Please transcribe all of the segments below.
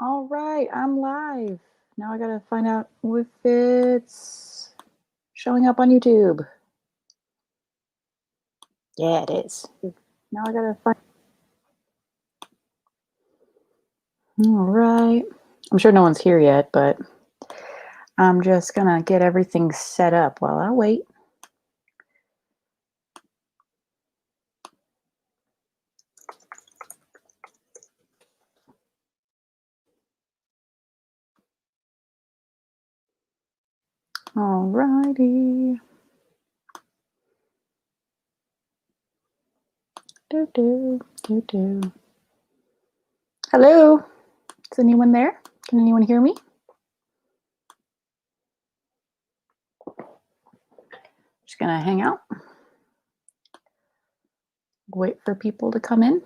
All right, I'm live. Now I gotta find out if it's showing up on YouTube. Yeah, it is. Now I gotta find. All right. I'm sure no one's here yet, but I'm just gonna get everything set up while I wait. All righty. Do do do do. Hello. Is anyone there? Can anyone hear me? Just gonna hang out. Wait for people to come in.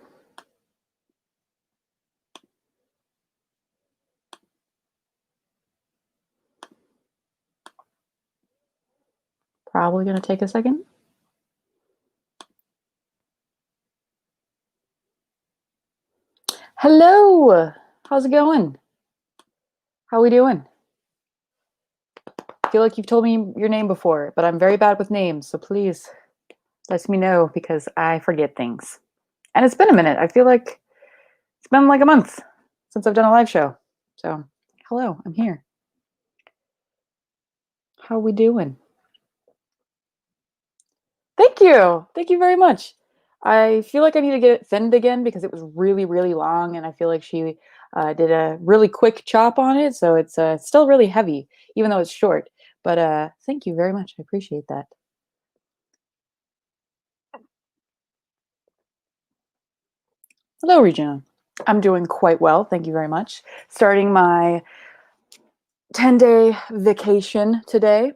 Probably gonna take a second. Hello. How's it going? How we doing? I feel like you've told me your name before, but I'm very bad with names, so please let me know because I forget things. And it's been a minute. I feel like it's been like a month since I've done a live show. So, hello, I'm here. How we doing? Thank you. Thank you very much. I feel like I need to get it thinned again because it was really, really long, and I feel like she did a really quick chop on it, so it's still really heavy, even though it's short. But thank you very much. I appreciate that. Hello, Regina. I'm doing quite well. Thank you very much. Starting my 10-day vacation today.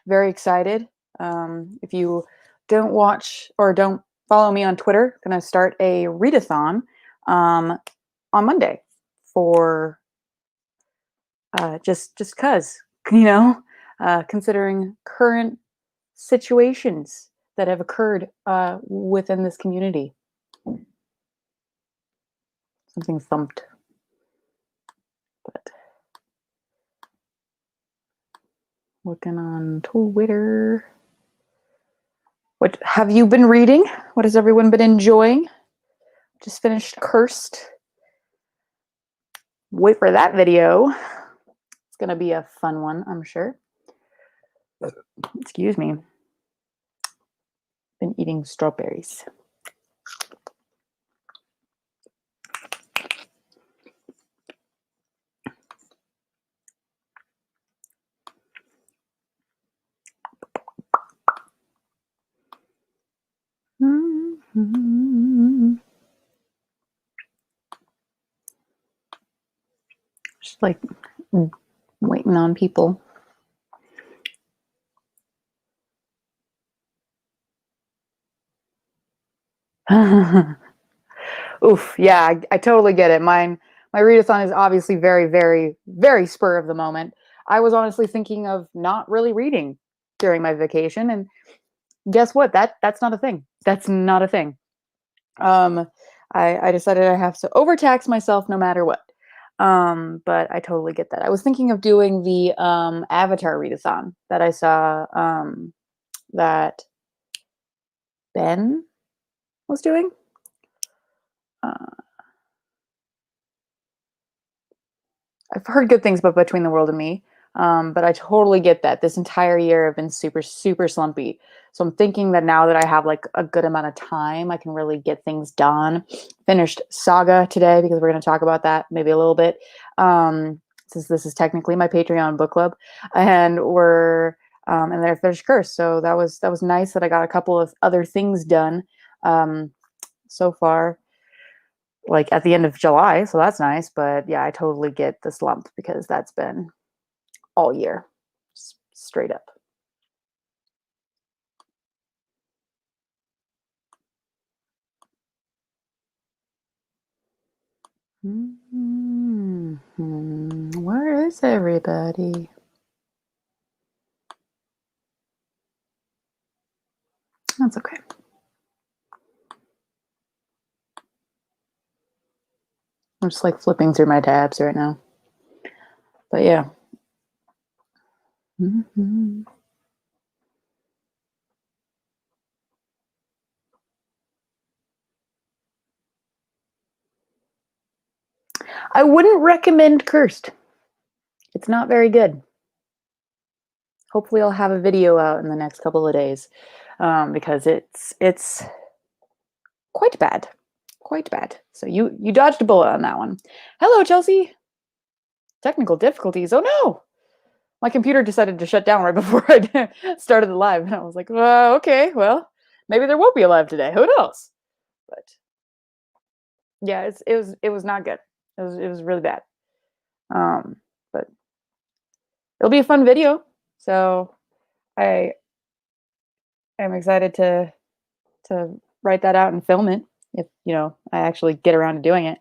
Very excited. If you don't watch or don't follow me on Twitter, I'm going to start a readathon on Monday for just because, considering current situations that have occurred within this community. Something thumped. But looking on Twitter. What have you been reading? What has everyone been enjoying? Just finished Cursed. Wait for that video. It's going to be a fun one, I'm sure. Excuse me. Been eating strawberries. Mm-hmm. Just like waiting on people. Oof, yeah, I totally get it. My readathon is obviously very, very, very spur of the moment. I was honestly thinking of not really reading during my vacation, and guess what? That's not a thing. That's not a thing. Um, I decided I have to overtax myself no matter what. But I totally get that. I was thinking of doing the Avatar readathon that I saw that Ben was doing. I've heard good things about Between the World and Me, but I totally get that. This entire year I've been super, super slumpy. So I'm thinking that now that I have like a good amount of time, I can really get things done. Finished Saga today because we're going to talk about that maybe a little bit. Since this is technically my Patreon book club, and and then I finished Curse. So that was nice that I got a couple of other things done so far, like at the end of July, so that's nice. But yeah, I totally get the slump because that's been all year, straight up. Where is everybody? That's okay. I'm just like flipping through my tabs right now. But yeah. Mhm. I wouldn't recommend Cursed. It's not very good. Hopefully, I'll have a video out in the next couple of days because it's quite bad, quite bad. So you dodged a bullet on that one. Hello, Chelsea. Technical difficulties. Oh no, my computer decided to shut down right before I started the live, and I was like, okay, well, maybe there won't be a live today. Who knows? But yeah, it was not good. It was really bad. Um, but it'll be a fun video. So I am excited to write that out and film it if I actually get around to doing it.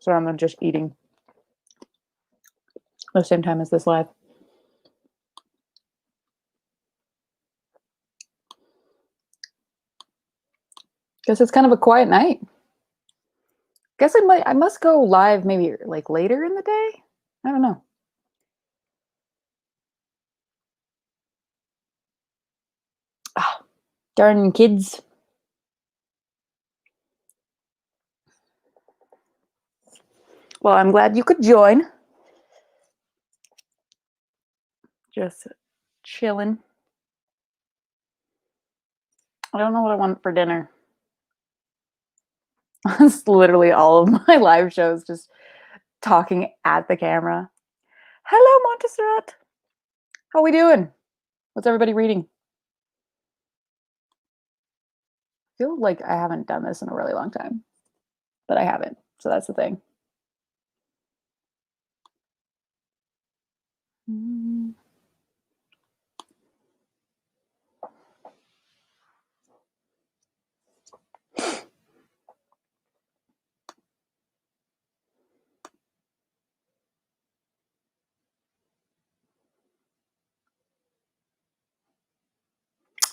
So I'm just eating at the same time as this live. Guess it's kind of a quiet night. Guess I must go live maybe like later in the day. I don't know. Ah, darn kids. Well, I'm glad you could join. Just chilling. I don't know what I want for dinner. It's literally all of my live shows just talking at the camera. Hello, Montserrat. How we doing? What's everybody reading? I feel like I haven't done this in a really long time, but I haven't. So that's the thing.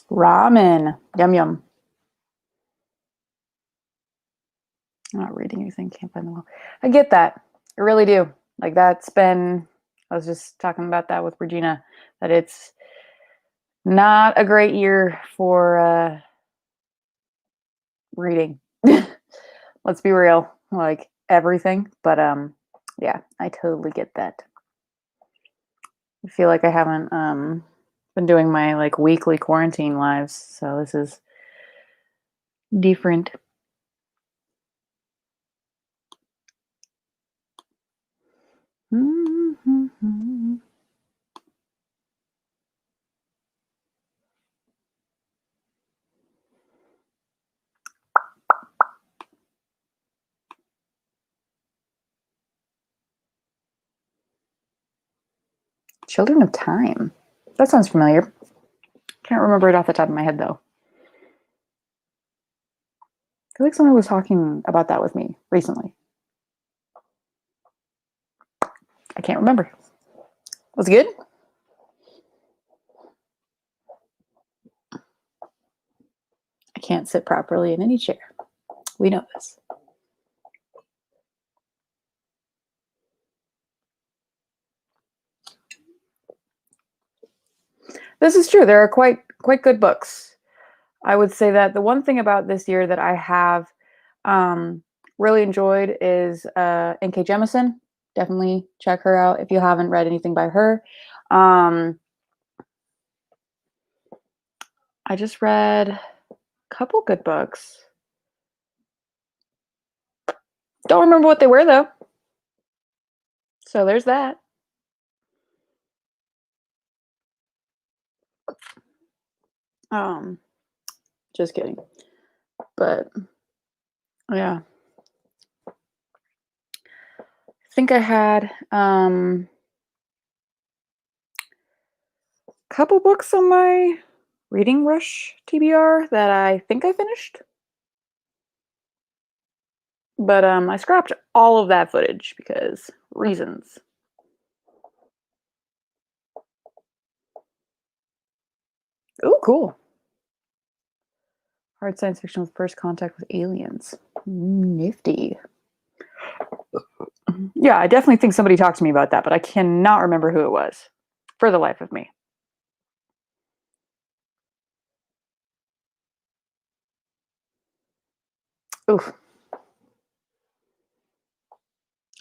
Ramen. Yum yum. I'm not reading anything. Can't find the well. I get that. I really do. Like that's been. I was just talking about that with Regina. That it's not a great year for reading. Let's be real. Like everything. But yeah, I totally get that. I feel like I haven't been doing my like weekly quarantine lives, so this is different. Children of Time. That sounds familiar. Can't remember it off the top of my head though. I feel like someone was talking about that with me recently. I can't remember. Was it good? I can't sit properly in any chair. We know this. This is true. There are quite good books. I would say that the one thing about this year that I have really enjoyed is N.K. Jemisin. Definitely check her out if you haven't read anything by her. I just read a couple good books. Don't remember what they were though. So there's that. Just kidding. But yeah. I think I had a couple books on my reading rush TBR that I think I finished. But I scrapped all of that footage because reasons. Oh, cool. Hard science fiction with first contact with aliens. Nifty. Yeah, I definitely think somebody talked to me about that, but I cannot remember who it was for the life of me. Oof.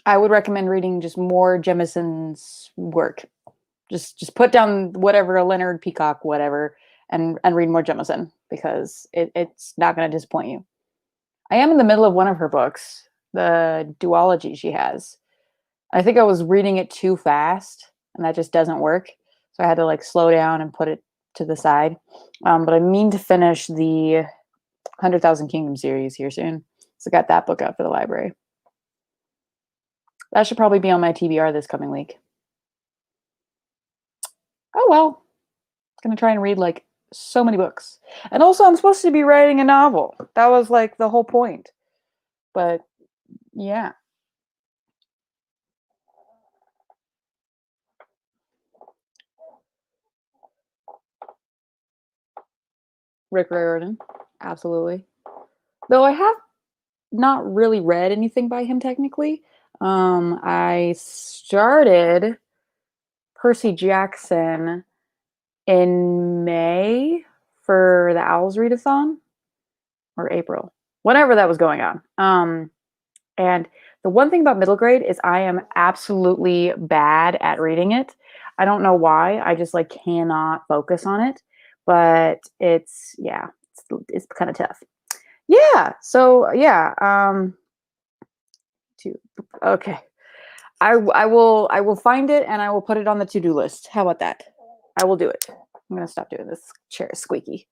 I would recommend reading just more Jemison's work. Just put down whatever Leonard Peacock, whatever, and read more Jemison because it's not going to disappoint you. I am in the middle of one of her books, the duology she has. I think I was reading it too fast, and that just doesn't work. So I had to like slow down and put it to the side. But I mean to finish the 100,000 Kingdom series here soon. So I got that book out for the library. That should probably be on my TBR this coming week. Oh well, I'm gonna try and read like so many books. And also, I'm supposed to be writing a novel. That was like the whole point. But yeah, Rick Riordan, absolutely. Though I have not really read anything by him technically. I started Percy Jackson in May for the Owls Readathon or April, whenever that was going on. And the one thing about middle grade is I am absolutely bad at reading it. I don't know why. I just like cannot focus on it. But it's yeah, it's kind of tough. Yeah. So yeah. Two. Okay. I will find it and I will put it on the to-do list. How about that? I will do it. I'm gonna stop doing this. Chair is squeaky.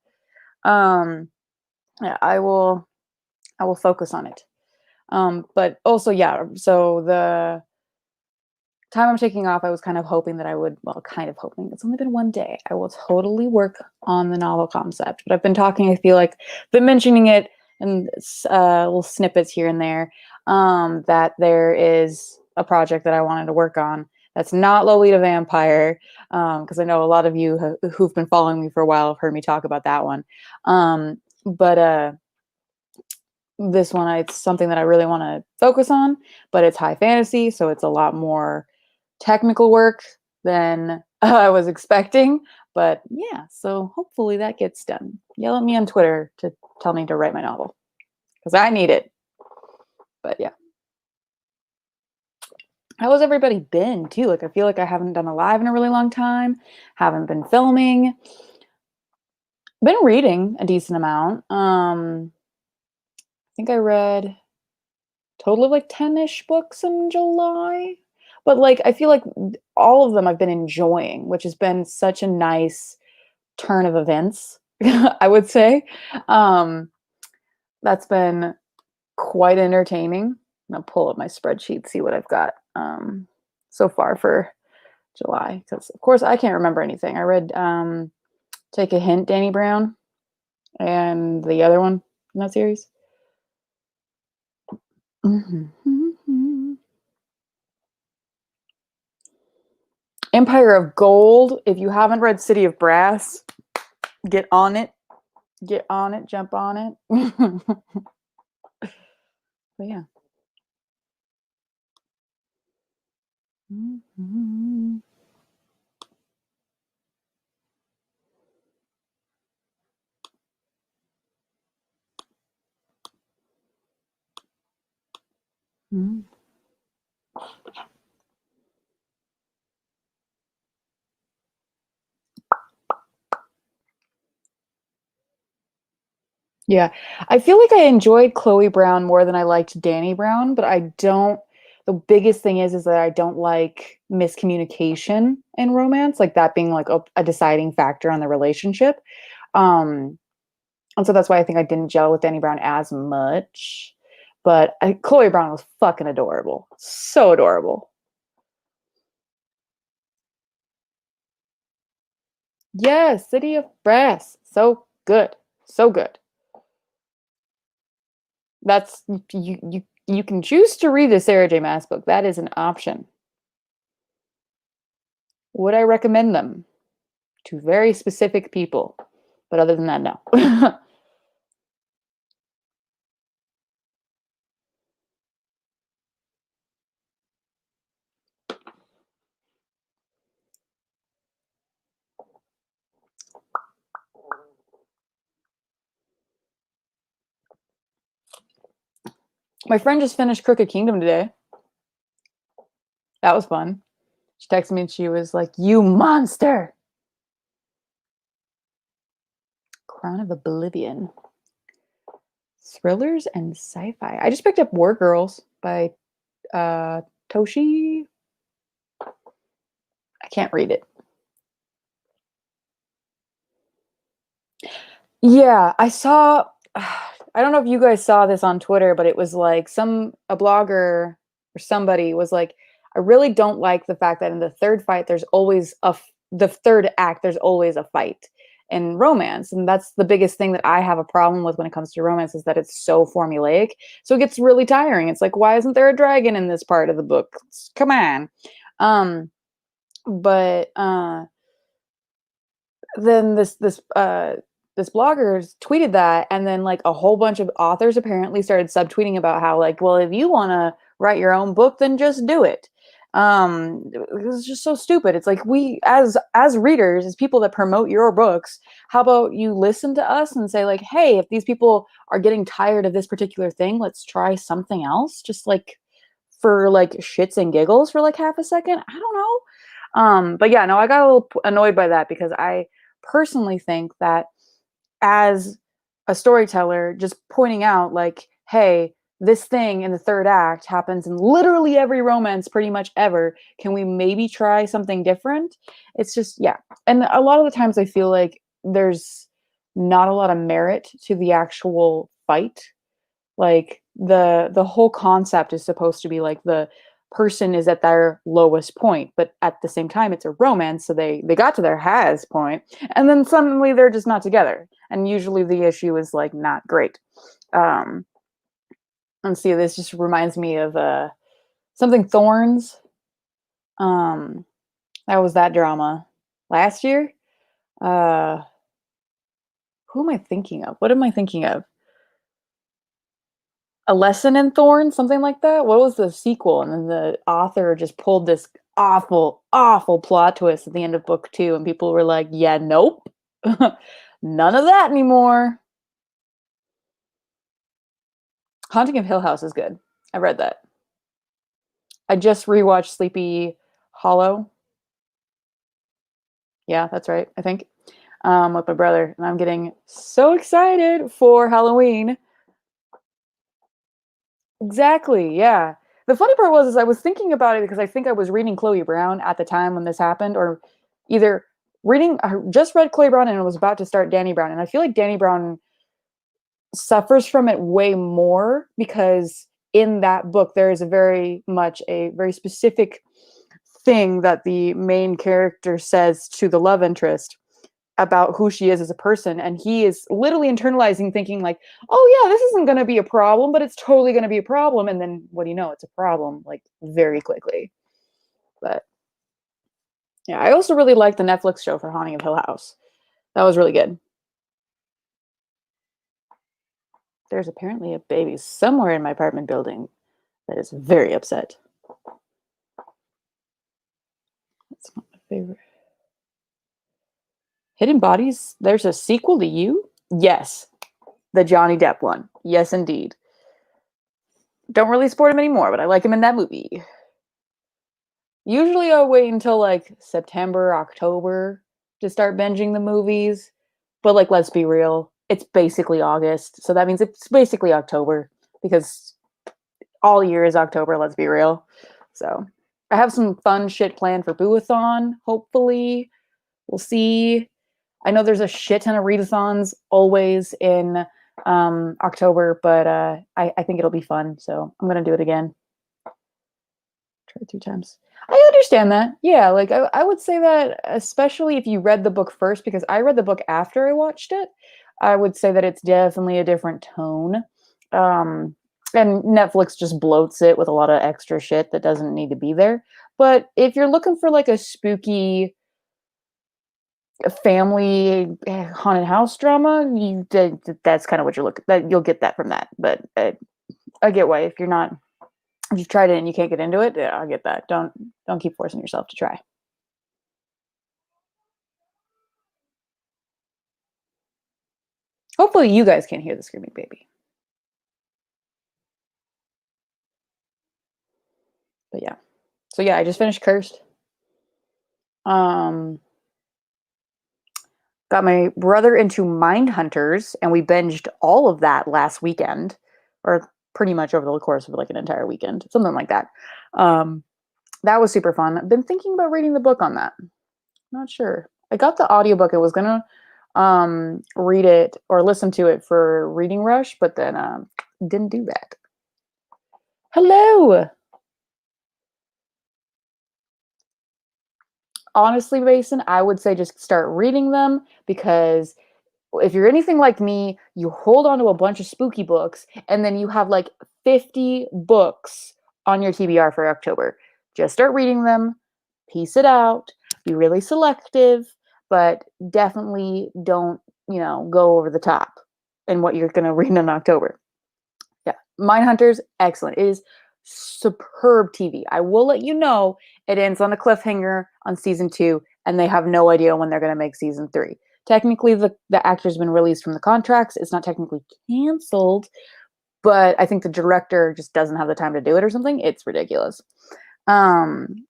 Um, yeah, I will focus on it. But also, yeah, so the time I'm taking off, I was kind of hoping that I would, well, kind of hoping, it's only been one day. I will totally work on the novel concept. But I've been talking, I feel like, been mentioning it in little snippets here and there, that there is a project that I wanted to work on that's not Lolita Vampire, because I know a lot of you who've been following me for a while have heard me talk about that one. But this one, it's something that I really want to focus on, but it's high fantasy, so it's a lot more technical work than I was expecting. But yeah, so hopefully that gets done. Yell at me on Twitter to tell me to write my novel because I need it. But yeah. How has everybody been too? Like I feel like I haven't done a live in a really long time, haven't been filming, been reading a decent amount. I think I read total of like 10-ish books in July. But like I feel like all of them I've been enjoying, which has been such a nice turn of events, I would say. Um, that's been quite entertaining. I'm gonna pull up my spreadsheet, see what I've got so far for July. Because of course I can't remember anything. I read Take a Hint, Danny Brown, and the other one in that series. Empire of Gold. If you haven't read City of Brass, get on it. Get on it. Jump on it. But yeah. Mm-hmm. Yeah. I feel like I enjoyed Chloe Brown more than I liked Danny Brown, but I don't the biggest thing is that I don't like miscommunication in romance, like that being like a deciding factor on the relationship. Um, and so that's why I think I didn't gel with Danny Brown as much. But Chloe Brown was fucking adorable. So adorable. Yes, City of Brass. So good. So good. That's you can choose to read the Sarah J. Maas book. That is an option. Would I recommend them to very specific people? But other than that, no. My friend just finished Crooked Kingdom today. That was fun. She texted me and she was like, "You monster!" Crown of Oblivion. Thrillers and sci-fi. I just picked up War Girls by Toshi. I can't read it. Yeah, I saw. I don't know if you guys saw this on Twitter, but it was like a blogger or somebody was like, I really don't like the fact that in the third fight there's always the third act there's always a fight in romance, and that's the biggest thing that I have a problem with when it comes to romance is that it's so formulaic. So it gets really tiring. It's like, why isn't there a dragon in this part of the book? Come on. Um, but then this blogger tweeted that, and then like a whole bunch of authors apparently started subtweeting about how like, well, if you want to write your own book, then just do it. It was just so stupid. It's like, we as readers, as people that promote your books, how about you listen to us and say like, hey, if these people are getting tired of this particular thing, let's try something else, just like for like shits and giggles for like half a second. I don't know. But yeah, no, I got a little annoyed by that because I personally think that as a storyteller, just pointing out like, hey, this thing in the third act happens in literally every romance pretty much ever. Can we maybe try something different? It's just, yeah. And a lot of the times I feel like there's not a lot of merit to the actual fight. Like the whole concept is supposed to be like the person is at their lowest point, but at the same time it's a romance, so they got to their highest point, and then suddenly they're just not together, and usually the issue is like not great. um and see, this just reminds me of something Thorns. um that was that drama last year. uh who am I thinking of? What am I thinking of? A Lesson in Thorn, something like that. What was the sequel? And then the author just pulled this awful, awful plot twist at the end of book two, and people were like, "Yeah, nope, none of that anymore." Haunting of Hill House is good. I read that. I just rewatched Sleepy Hollow. Yeah, that's right. I think with my brother, and I'm getting so excited for Halloween. Exactly, yeah. The funny part was is I was thinking about it because I think I was reading Chloe Brown at the time when this happened, or either reading I just read Chloe Brown and I was about to start Danny Brown, and I feel like Danny Brown suffers from it way more because in that book there is a very much a very specific thing that the main character says to the love interest about who she is as a person, and he is literally internalizing thinking like, oh yeah, this isn't going to be a problem, but it's totally going to be a problem, and then what do you know, it's a problem like very quickly. But yeah, I also really like the Netflix show for Haunting of Hill House. That was really good. There's apparently a baby somewhere in my apartment building that is very upset. That's not my favorite. Hidden Bodies, there's a sequel to You? Yes, the Johnny Depp one. Yes, indeed. Don't really support him anymore, but I like him in that movie. Usually I'll wait until like September, October to start binging the movies. But like, let's be real, it's basically August. So that means it's basically October because all year is October, let's be real. So I have some fun shit planned for Booathon, hopefully. We'll see. I know there's a shit ton of readathons always in October, but I think it'll be fun. So I'm going to do it again. Tried 3 times. I understand that. Yeah, like I would say that especially if you read the book first, because I read the book after I watched it, I would say that it's definitely a different tone. Um, and Netflix just bloats it with a lot of extra shit that doesn't need to be there. But if you're looking for like a spooky family haunted house drama, that's kind of what you're looking that you'll get that from that. But I get why if you're not if you've tried it and you can't get into it, yeah, I get that. Don't keep forcing yourself to try. Hopefully, you guys can't hear the screaming baby. But yeah. So yeah, I just finished Cursed. Um, got my brother into Mindhunters, and we binged all of that last weekend, or pretty much over the course of like an entire weekend, something like that. Um, that was super fun. I've been thinking about reading the book on that. Not sure. I got the audiobook. I was gonna read it or listen to it for Reading Rush, but then didn't do that. Hello. Honestly, Mason, I would say just start reading them because if you're anything like me, you hold on to a bunch of spooky books and then you have like 50 books on your TBR for October. Just start reading them, piece it out, be really selective, but definitely don't, go over the top in what you're going to read in October. Yeah. Mindhunters, excellent. It is superb TV. I will let you know it ends on a cliffhanger on season 2, and they have no idea when they're going to make season 3. Technically, the actor's been released from the contracts. It's not technically canceled, but I think the director just doesn't have the time to do it or something. It's ridiculous. Um,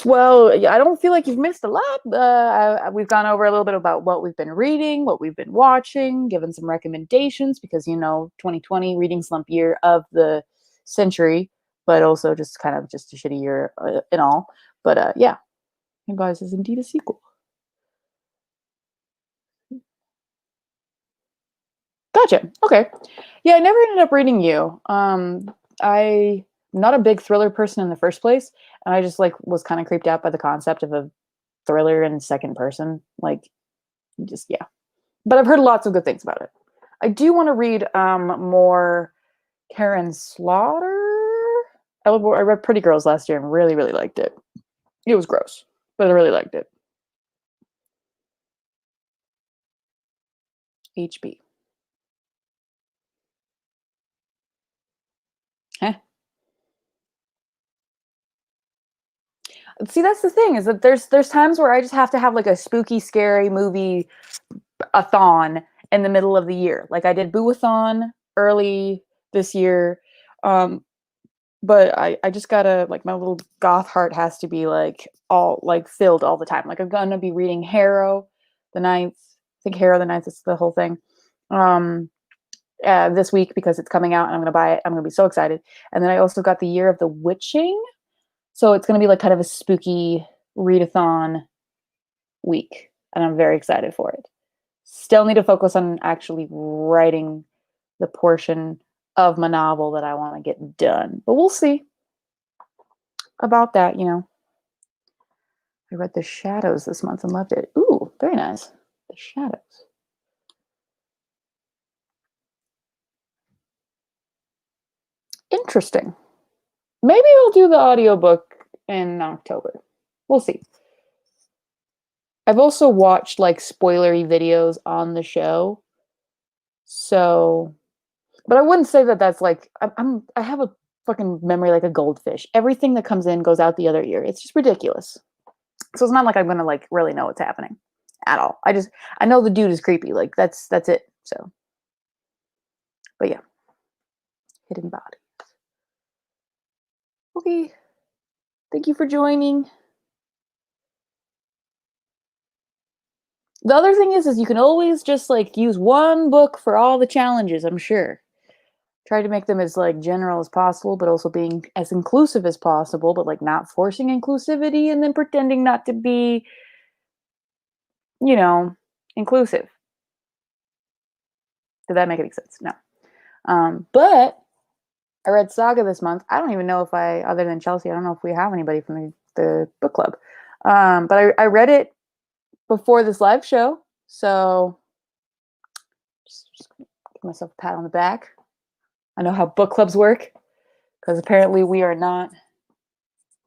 well, yeah, I don't feel like you've missed a lot. We've gone over a little bit about what we've been reading, what we've been watching, given some recommendations because 2020 reading slump year of the century, but also just kind of just a shitty year in all. But yeah, Advice is indeed a sequel. Gotcha. Okay. Yeah, I never ended up reading you. I'm not a big thriller person in the first place, and I just like was kind of creeped out by the concept of a thriller in second person. Like, just yeah. But I've heard lots of good things about it. I do want to read more Karen Slaughter. I read Pretty Girls last year and really, really liked it. It was gross, but I really liked it. HB. Heh. See, that's the thing is that there's times where I just have to have like a spooky, scary movie a thon in the middle of the year. Like I did Boo-a-thon early this year. Um, but I just gotta like my little goth heart has to be like all like filled all the time. Like I'm gonna be reading Harrow the Ninth. I think Harrow the Ninth is the whole thing. Um this week because it's coming out and I'm gonna buy it. I'm gonna be so excited. And then I also got the Year of the Witching. So it's gonna be like kind of a spooky readathon week. And I'm very excited for it. Still need to focus on actually writing the portion of my novel that I want to get done. But we'll see about that. I read The Shadows this month and loved it. Ooh, very nice. The Shadows. Interesting. Maybe I'll do the audiobook in October. We'll see. I've also watched like spoilery videos on the show. So, but I wouldn't say that that's like I have a fucking memory like a goldfish. Everything that comes in goes out the other ear. It's just ridiculous. So it's not like I'm gonna like really know what's happening at all. I know the dude is creepy. Like that's it. So, but yeah, hidden body. Okay, thank you for joining. The other thing is you can always just like use one book for all the challenges. I'm sure. Try to make them as like general as possible, but also being as inclusive as possible, but like not forcing inclusivity and then pretending not to be, you know, inclusive. Did that make any sense? No. But I read Saga this month. I don't even know if other than Chelsea, I don't know if we have anybody from the book club. But I read it before this live show. So just give myself a pat on the back. I know how book clubs work because apparently we are not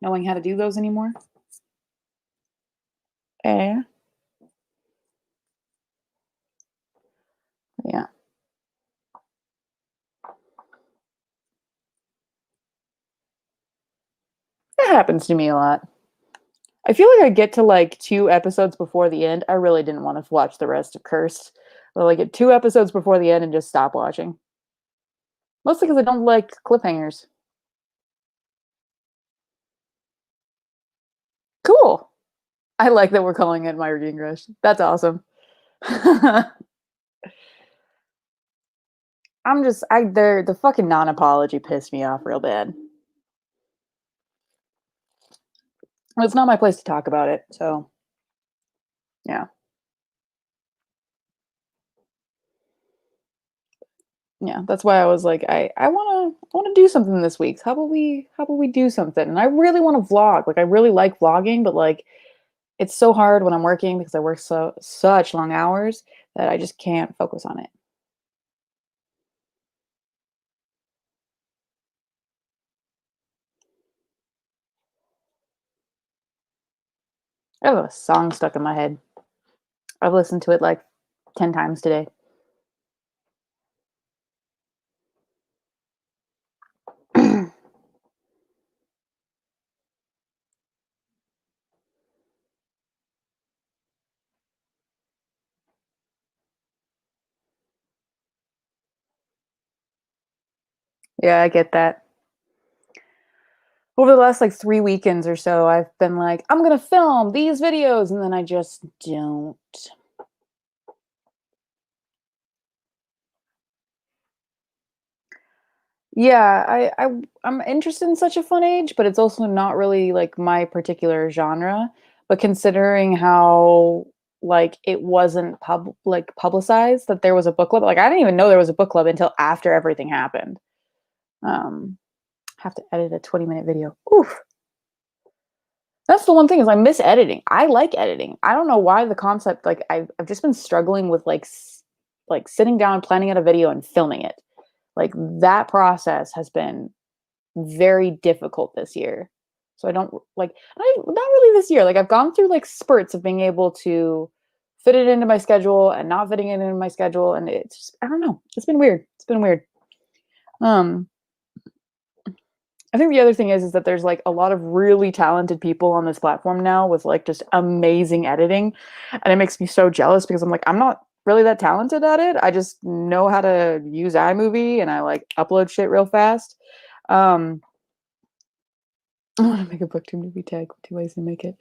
knowing how to do those anymore. Yeah. Yeah. That happens to me a lot. I feel like I get to like 2 episodes before the end. I really didn't want to watch the rest of Cursed. But like get 2 episodes before the end and just stop watching. Mostly because I don't like cliffhangers. Cool. I like that we're calling it my reading rush. That's awesome. The fucking non-apology pissed me off real bad. Well, it's not my place to talk about it, so yeah. Yeah, that's why I was like, I wanna do something this week. How about we do something? And I really want to vlog. Like I really like vlogging, but like it's so hard when I'm working because I work such long hours that I just can't focus on it. I have a song stuck in my head. I've listened to it like 10 times today. Yeah, I get that. Over the last like 3 weekends or so, I've been like, I'm gonna film these videos, and then I just don't. Yeah, I'm interested in such a fun age, but it's also not really like my particular genre. But considering how like it wasn't publicized that there was a book club, like I didn't even know there was a book club until after everything happened. Um, have to edit a 20-minute video. Oof. That's the one thing is I miss editing. I like editing. I don't know why the concept like I've just been struggling with like sitting down, planning out a video and filming it. Like that process has been very difficult this year. So I don't like not really this year. Like I've gone through like spurts of being able to fit it into my schedule and not fitting it into my schedule and it's just I don't know. It's been weird. It's been weird. Um I think the other thing is that there's like a lot of really talented people on this platform now with like just amazing editing and it makes me so jealous because I'm like I'm not really that talented at it. I just know how to use iMovie and I like upload shit real fast. Um I want to make a book to movie tag. Too lazy to make it.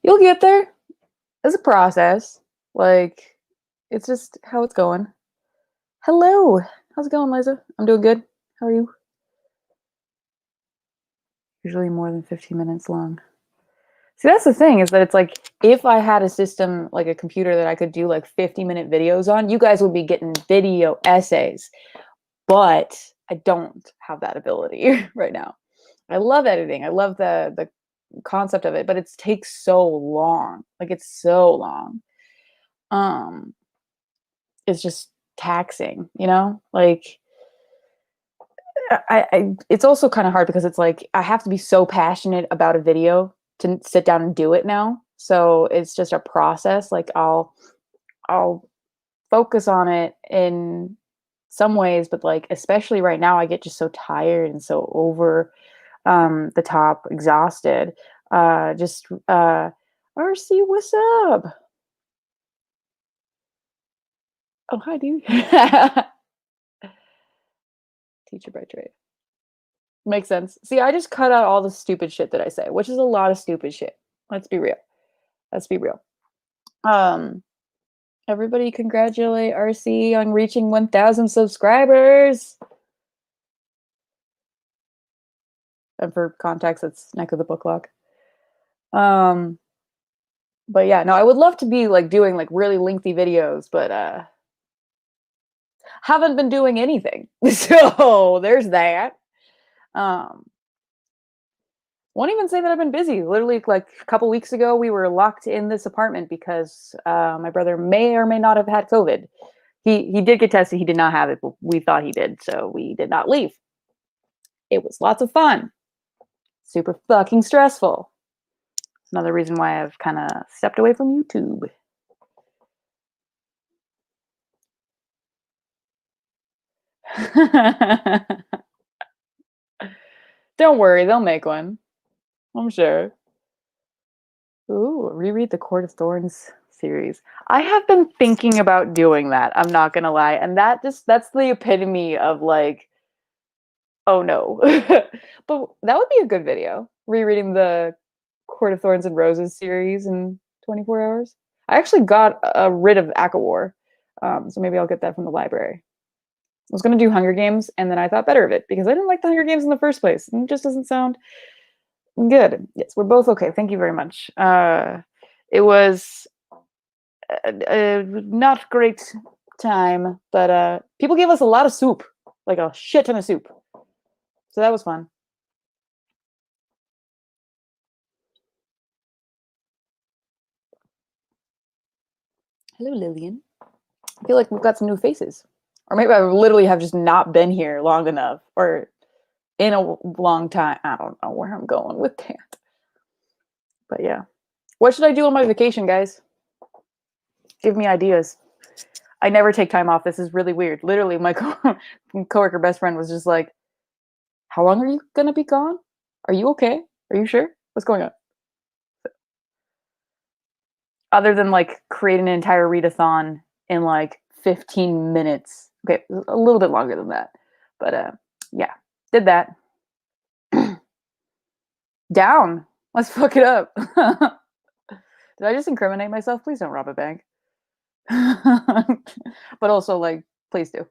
You'll get there. It's a process. Like, it's just how it's going. Hello. How's it going, Liza? I'm doing good. How are you? Usually more than 15 minutes long. See, that's the thing is that it's like if I had a system like a computer that I could do like 50-minute videos on, you guys would be getting video essays. But I don't have that ability right now. I love editing. I love the concept of it, but it takes so long. Like it's so long. Um, it's just taxing, you know? Like it's also kind of hard because it's like I have to be so passionate about a video to sit down and do it now. So it's just a process. Like I'll focus on it in some ways, but like especially right now, I get just so tired and so over the top, exhausted. Just RC, what's up? Oh, hi, dude. Teacher by trade. Makes sense. See, I just cut out all the stupid shit that I say, which is a lot of stupid shit. Let's be real. Let's be real. Um, everybody congratulate RC on reaching 1,000 subscribers. And for context, it's neck of the book lock. Um, but yeah, no, I would love to be like doing like really lengthy videos, but haven't been doing anything. So there's that. Um, won't even say that I've been busy. Literally, like a couple weeks ago, we were locked in this apartment because my brother may or may not have had COVID. He did get tested. He did not have it, but we thought he did, so we did not leave. It was lots of fun. Super fucking stressful. Another reason why I've kind of stepped away from YouTube. Don't worry, they'll make one. I'm sure. Ooh, reread the Court of Thorns series. I have been thinking about doing that. I'm not gonna lie, and that's the epitome of like, oh no. But that would be a good video. Rereading the Court of Thorns and Roses series in 24 hours. I actually got rid of ACOWAR, so maybe I'll get that from the library. I was going to do Hunger Games, and then I thought better of it because I didn't like the Hunger Games in the first place. And it just doesn't sound good. Yes, we're both okay. Thank you very much. It was a not great time, but people gave us a lot of soup, like a shit ton of soup. So that was fun. Hello, Lillian. I feel like we've got some new faces. Or maybe I literally have just not been here long enough or in a long time. I don't know where I'm going with that. But yeah. What should I do on my vacation, guys? Give me ideas. I never take time off. This is really weird. Literally, my coworker best friend was just like, how long are you going to be gone? Are you okay? Are you sure? What's going on? Other than like create an entire readathon in like 15 minutes. Okay, a little bit longer than that. But yeah, did that. Down. Let's fuck it up. Did I just incriminate myself? Please don't rob a bank. But also, like, please do.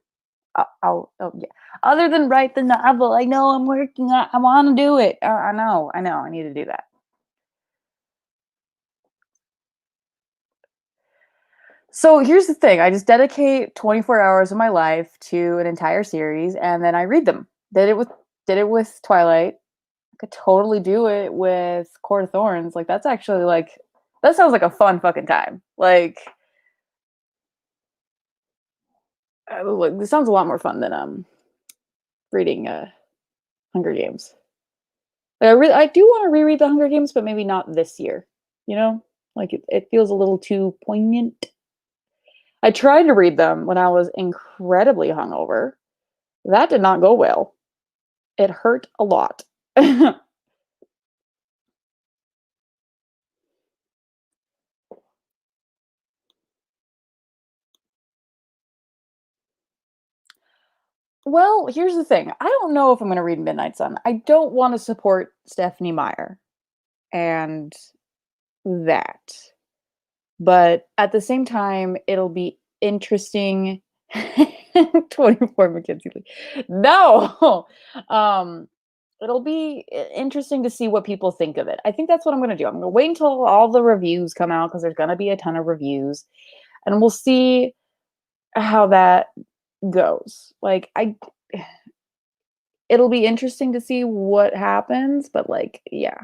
Oh, yeah. Other than write the novel, I know I'm working on. I want to do it. I know. I need to do that. So here's the thing: I just dedicate 24 hours of my life to an entire series, and then I read them. Did it with Twilight. I could totally do it with Court of Thorns. Like that's actually like that sounds like a fun fucking time. Like, look, this sounds a lot more fun than reading Hunger Games. Like, I do want to reread the Hunger Games, but maybe not this year. You know, like it feels a little too poignant. I tried to read them when I was incredibly hungover. That did not go well. It hurt a lot. Well, here's the thing. I don't know if I'm going to read Midnight Sun. I don't want to support Stephanie Meyer and that. But at the same time, it'll be interesting. 24 McKinsey Lee. No. Um, it'll be interesting to see what people think of it. I think that's what I'm going to do. I'm going to wait until all the reviews come out because there's going to be a ton of reviews and we'll see how that goes. Like it'll be interesting to see what happens, but like yeah.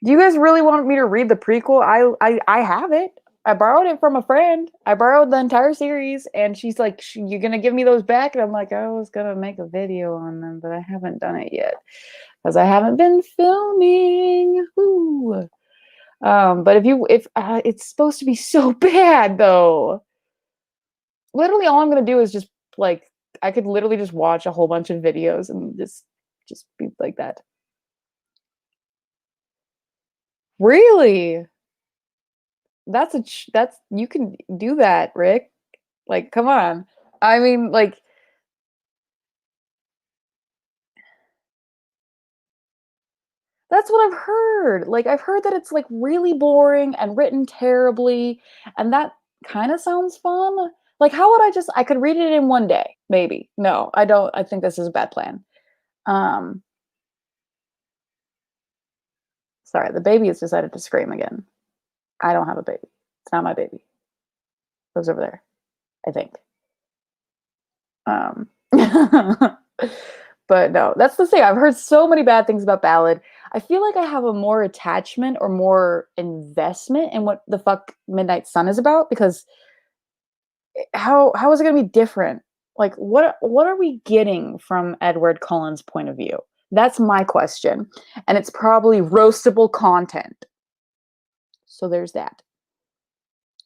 Do you guys really want me to read the prequel? I have it. I borrowed it from a friend. I borrowed the entire series, and she's like, "You're gonna give me those back?" And I'm like, "I was gonna make a video on them, but I haven't done it yet because I haven't been filming." Ooh. But if it's supposed to be so bad though, literally all I'm gonna do is just like I could literally just watch a whole bunch of videos and just be like that. Really? That's you can do that, Rick. Like, come on. I mean, like, that's what I've heard. Like, I've heard that it's like really boring and written terribly, and that kind of sounds fun. Like, how would I could read it in one day, maybe. No, I don't. I think this is a bad plan. Um, Sorry, the baby has decided to scream again. I don't have a baby. It's not my baby. It lives over there, I think. Um, but no, that's the thing. I've heard so many bad things about Ballad. I feel like I have a more attachment or more investment in what the fuck Midnight Sun is about because how is it going to be different? Like what are we getting from Edward Cullen's point of view? That's my question, and it's probably roastable content. So there's that.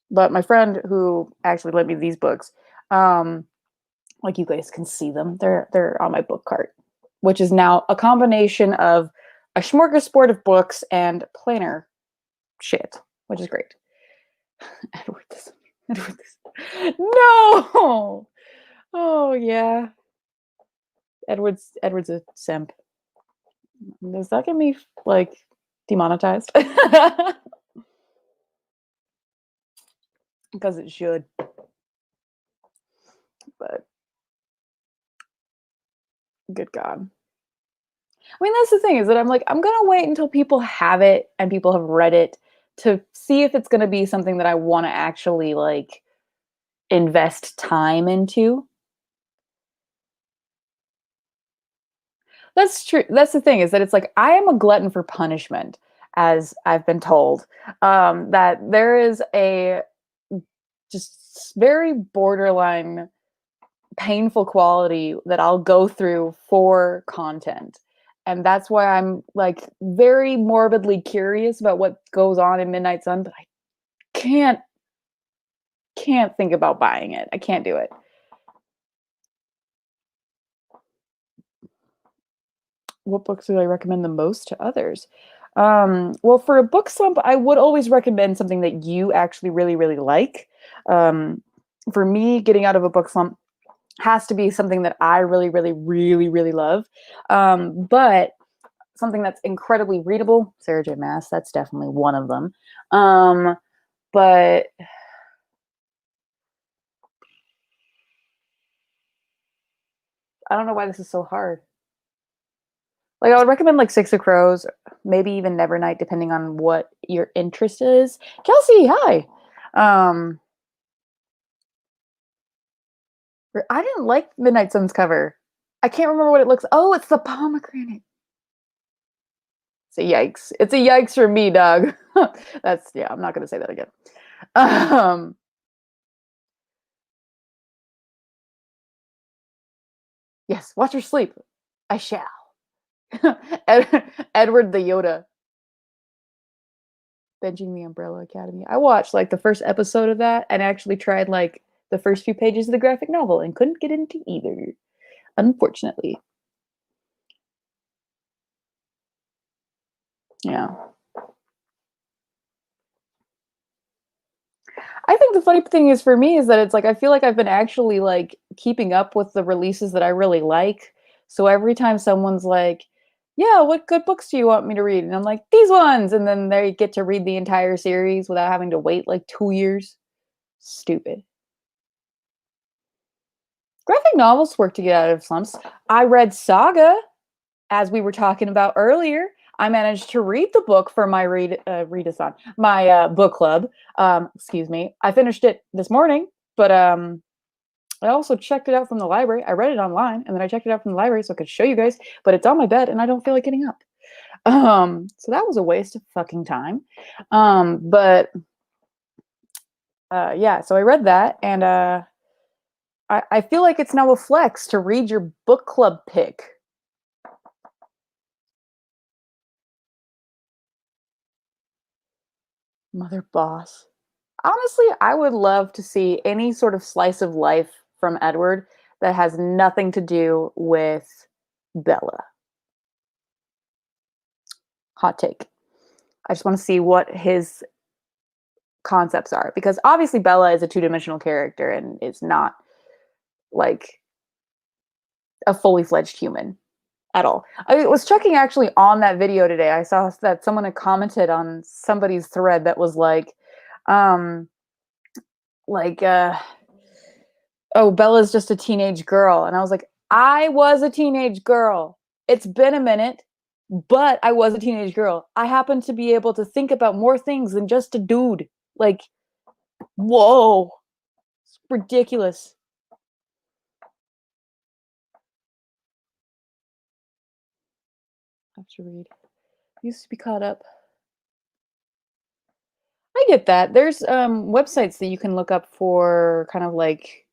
But my friend who actually lent me these books, um, like you guys can see them. They're on my book cart, which is now a combination of a smorgasbord of books and planner shit, which is great. Edward's, Edward's. No. Oh yeah. Edward's a simp. Does that get me, like, demonetized? Because it should, but good God. I mean, that's the thing is that I'm like, I'm gonna wait until people have it and people have read it to see if it's gonna be something that I wanna actually, like, invest time into. That's true. That's the thing is that it's like I am a glutton for punishment, as I've been told. That there is a just very borderline painful quality that I'll go through for content. And that's why I'm like very morbidly curious about what goes on in Midnight Sun, but I can't can't think about buying it. I can't do it. What books do I recommend the most to others? Well, for a book slump, I would always recommend something that you actually really, really like. Um, for me, getting out of a book slump has to be something that I really, really, really, really love. But something that's incredibly readable, Sarah J. Maas, that's definitely one of them. But I don't know why this is so hard. Like I would recommend like Six of Crows, maybe even Nevernight, depending on what your interest is. Kelsey, hi. Um, I didn't like Midnight Sun's cover. I can't remember what it looks. Oh, it's the pomegranate. It's a yikes. It's a yikes for me, dog. That's yeah. I'm not gonna say that again. Um, yes, watch her sleep. I shall. Edward the Yoda. Benching the Umbrella Academy. I watched like the first episode of that and actually tried like the first few pages of the graphic novel and couldn't get into either, unfortunately. Yeah. I think the funny thing is for me is that it's like I feel like I've been actually like keeping up with the releases that I really like. So every time someone's like, "Yeah, what good books do you want me to read?" And I'm like, "These ones." And then they get to read the entire series without having to wait like 2 years. Stupid. Graphic novels work to get out of slumps. I read Saga, as we were talking about earlier. I managed to read the book for my readathon, my book club. Excuse me. I finished it this morning, but I also checked it out from the library. I read it online, and then I checked it out from the library so I could show you guys. But it's on my bed, and I don't feel like getting up. So that was a waste of fucking time. But yeah, so I read that, and I feel like it's now a flex to read your book club pick. Mother boss. Honestly, I would love to see any sort of slice of life from Edward that has nothing to do with Bella. Hot take. I just want to see what his concepts are because obviously Bella is a two-dimensional character and is not like a fully fledged human at all. I was checking actually on that video today. I saw that someone had commented on somebody's thread that was um, like, oh, Bella's just a teenage girl. And I was like, I was a teenage girl. It's been a minute, but I was a teenage girl. I happen to be able to think about more things than just a dude. Like, whoa, it's ridiculous. I have to read. Used to be caught up. I get that. There's websites that you can look up for kind of like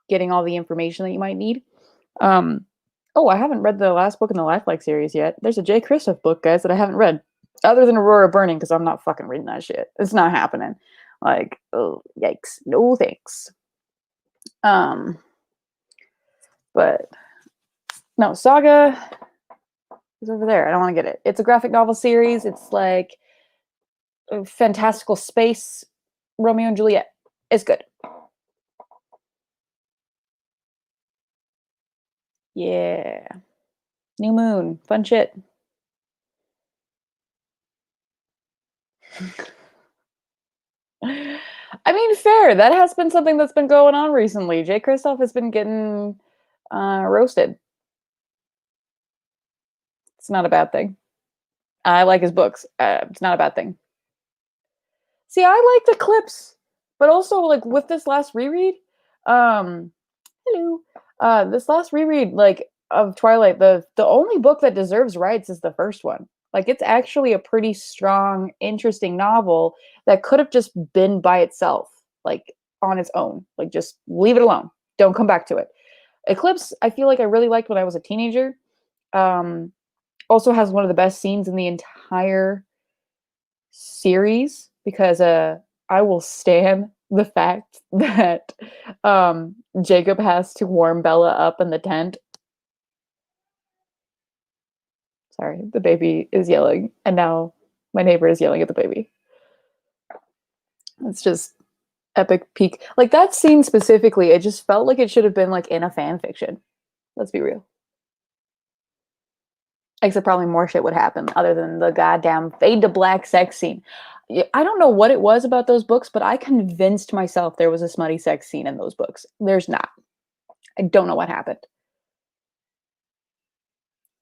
getting all the information that you might need. Um, oh, I haven't read the last book in the Lifelike series yet. There's a Jay Kristoff book, guys, that I haven't read, other than Aurora Burning, because I'm not fucking reading that shit. It's not happening. Like, oh, yikes. No thanks. Um, but no, Saga is over there. I don't want to get it. It's a graphic novel series. It's like a fantastical space Romeo and Juliet. It's good. Yeah. New Moon. Fun shit. I mean, fair. That has been something that's been going on recently. Jay Kristoff has been getting roasted. It's not a bad thing. I like his books. It's not a bad thing. See, I like the clips, but also like with this last reread, um, hello, this last reread like of Twilight, the only book that deserves rights is the first one. Like it's actually a pretty strong, interesting novel that could have just been by itself, like on its own. Like just leave it alone. Don't come back to it. Eclipse, I feel like I really liked when I was a teenager. Um, Also has one of the best scenes in the entire series because I will stand the fact that Jacob has to warm Bella up in the tent. Sorry, the baby is yelling, and now my neighbor is yelling at the baby. It's just epic peak. Like that scene specifically, it just felt like it should have been like in a fan fiction. Let's be real. Except probably more shit would happen other than the goddamn fade to black sex scene. I don't know what it was about those books, but I convinced myself there was a smutty sex scene in those books. There's not. I don't know what happened.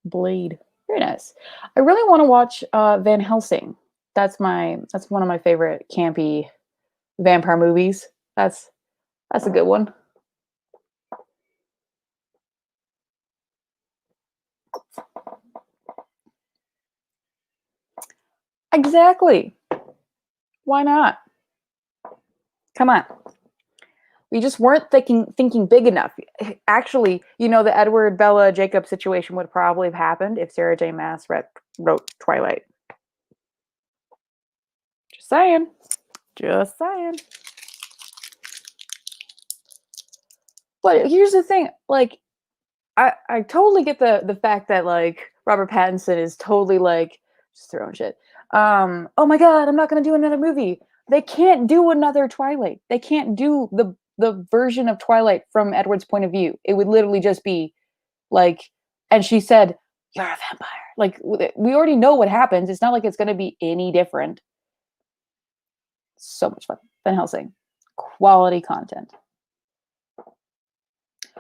Blade. Very nice. I really want to watch Van Helsing. That's one of my favorite campy vampire movies. That's a good one. Exactly. Why not? Come on. We just weren't thinking big enough. Actually, you know, the Edward Bella Jacob situation would probably have happened if Sarah J. Maas wrote Twilight. Just saying. Just saying. But here's the thing, like I totally get the fact that like Robert Pattinson is totally like just throwing shit. Oh my god, I'm not gonna do another movie. They can't do another Twilight. They can't do the version of Twilight from Edward's point of view. It would literally just be like, and she said, "You're a vampire." Like we already know what happens. It's not like it's gonna be any different. So much fun. Van Helsing, quality content.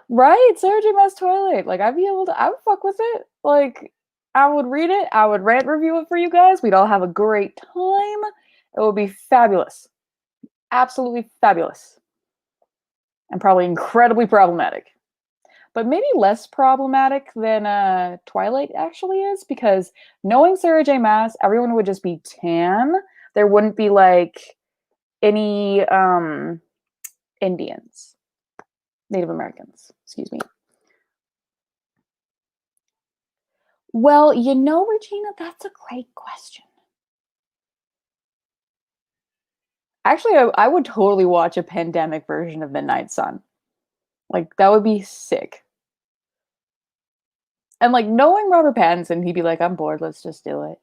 Right? Sarah J. Maas Twilight. Like I'd be able to I would fuck with it. Like I would read it, I would rant review it for you guys. We'd all have a great time. It would be fabulous. Absolutely fabulous. And probably incredibly problematic. But maybe less problematic than Twilight actually is because knowing Sarah J. Maas, everyone would just be tan. There wouldn't be like any Indians, Native Americans, excuse me. Well, you know, Regina, that's a great question. Actually, I would totally watch a pandemic version of Midnight Sun. Like, that would be sick. And, like, knowing Robert Pattinson, he'd be like, I'm bored, let's just do it.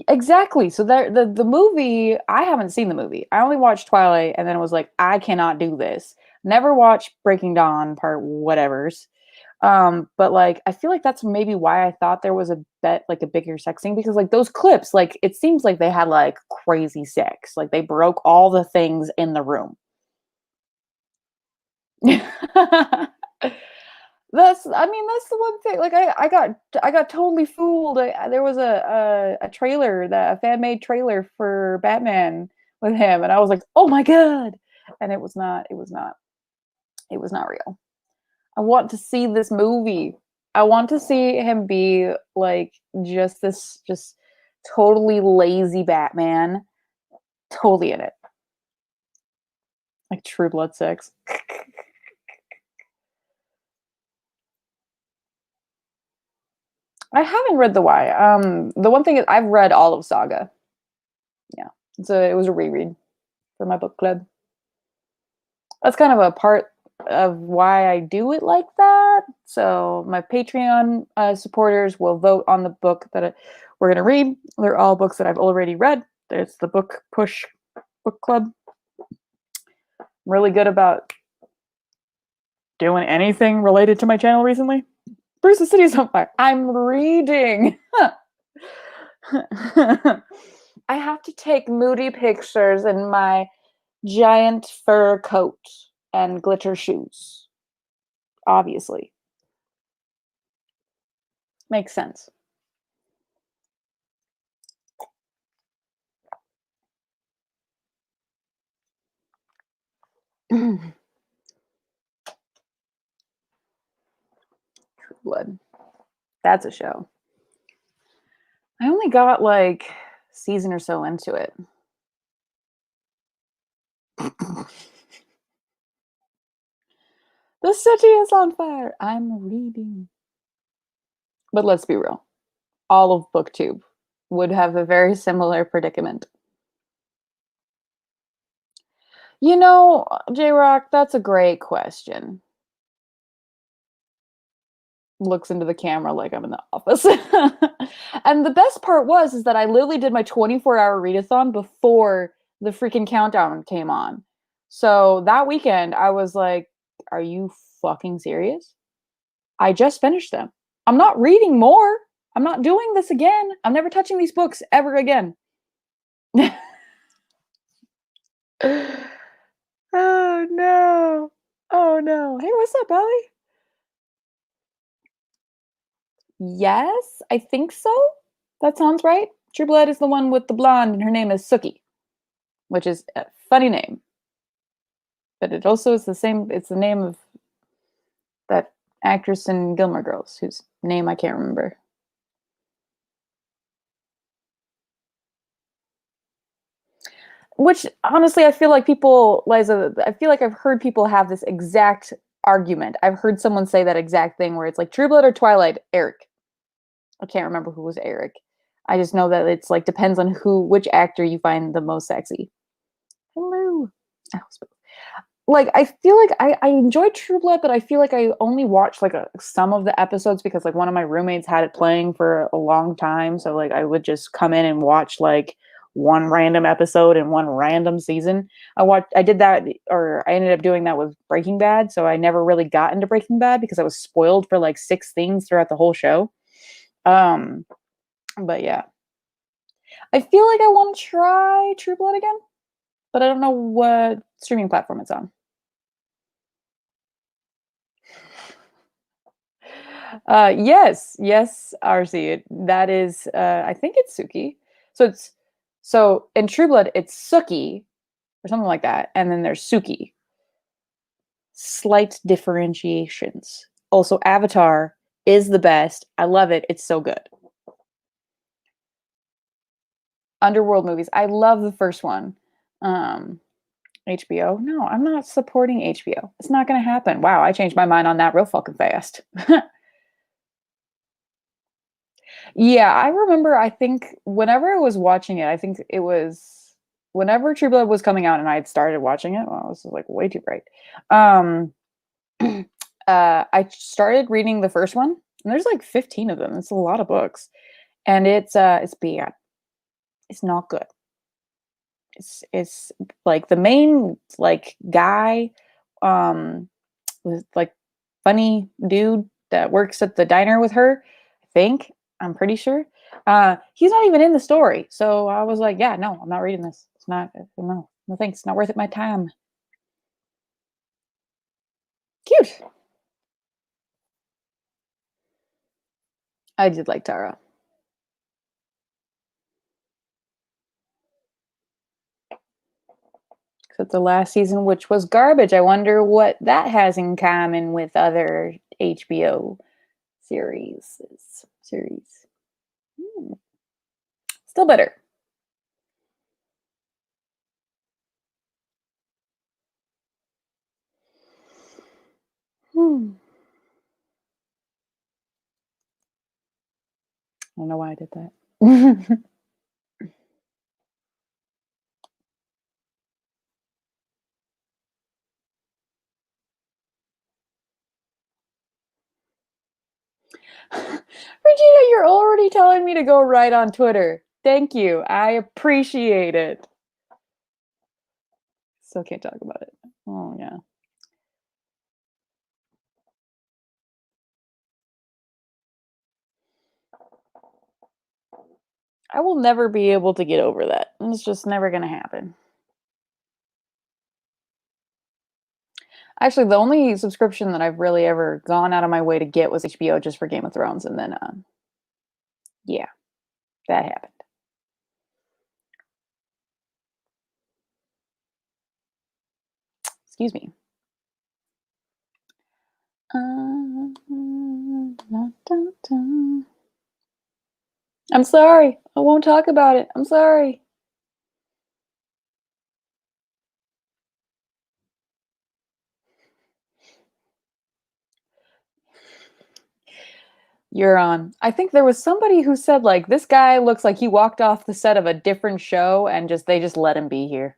Exactly. So the movie, I haven't seen the movie. I only watched Twilight and then it was like, I cannot do this. Never watched Breaking Dawn part whatever's. But like I feel like that's maybe why I thought there was a bet like a bigger sex scene because like those clips, like it seems like they had like crazy sex. Like they broke all the things in the room. That's the one thing. Like I got totally fooled. There was a trailer that a fan made trailer for Batman with him, and I was like, oh my god! And it was not. It was not real. I want to see this movie. I want to see him be like just totally lazy Batman, totally in it, like True Blood sex. I haven't read the Y. The one thing is I've read all of Saga. Yeah, it was a reread for my book club. That's kind of a part of why I do it like that. So my Patreon supporters will vote on the book that we're going to read. They're all books that I've already read. It's the Book Push Book Club. I'm really good about doing anything related to my channel recently. Bruce, the city is on fire. I'm reading. I have to take moody pictures in my giant fur coat and glitter shoes. Obviously. Makes sense. True Blood. That's a show. I only got like a season or so into it. The city is on fire. I'm reading. But let's be real. All of BookTube would have a very similar predicament. You know, J Rock, that's a great question. Looks into the camera like I'm in the office. And the best part was is that I literally did my 24-hour readathon before the freaking countdown came on. So that weekend I was like, are you fucking serious? I just finished them. I'm not reading more. I'm not doing this again. I'm never touching these books ever again. Oh no. Oh no. Hey, what's up, Ellie? Yes, I think so. That sounds right. True Blood is the one with the blonde, and her name is Sookie, which is a funny name. But it also is the same. It's the name of that actress in Gilmore Girls, whose name I can't remember. Which honestly, I feel like people, Liza, I feel like I've heard people have this exact argument. I've heard someone say that exact thing where it's like True Blood or Twilight, Eric. I can't remember who was Eric. I just know that it's like depends on which actor you find the most sexy. Hello. Like I feel like I enjoyed True Blood, but I feel like I only watched like some of the episodes because like one of my roommates had it playing for a long time. So like I would just come in and watch like one random episode in one random season. I did that, or I ended up doing that with Breaking Bad. So I never really got into Breaking Bad because I was spoiled for like 6 things throughout the whole show. Um, but yeah, I feel like I want to try True Blood again, but I don't know what streaming platform it's on. Yes, yes, RC. That is, I think it's Suki. So it's so in True Blood, it's Suki or something like that, and then there's Suki. Slight differentiations. Also, Avatar is the best. I love it. It's so good. Underworld movies. I love the first one. HBO. No, I'm not supporting HBO. It's not going to happen. Wow, I changed my mind on that real fucking fast. Yeah, I remember, I think whenever I was watching it, I think it was whenever True Blood was coming out and I had started watching it, well, I was like way too bright. Um, I started reading the first one, and there's like 15 of them. It's a lot of books, and it's bad. It's not good. It's like the main like guy, um, with like funny dude that works at the diner with her. I think I'm pretty sure. He's not even in the story, so I was like, yeah, no, I'm not reading this. It's not. No, thanks. Not worth it. My time. Cute. I did like Tara. Except the last season, which was garbage. I wonder what that has in common with other HBO series. Series. Hmm. Still better. Hmm. I don't know why I did that. Regina, you're already telling me to go right on Twitter. Thank you. I appreciate it. Still can't talk about it. Oh, yeah. I will never be able to get over that. It's just never gonna happen. Actually, the only subscription that I've really ever gone out of my way to get was HBO just for Game of Thrones, and then, yeah, that happened. Excuse me. Dun, dun, dun. I'm sorry. I won't talk about it. I'm sorry. You're on. I think there was somebody who said, like, this guy looks like he walked off the set of a different show and just they just let him be here.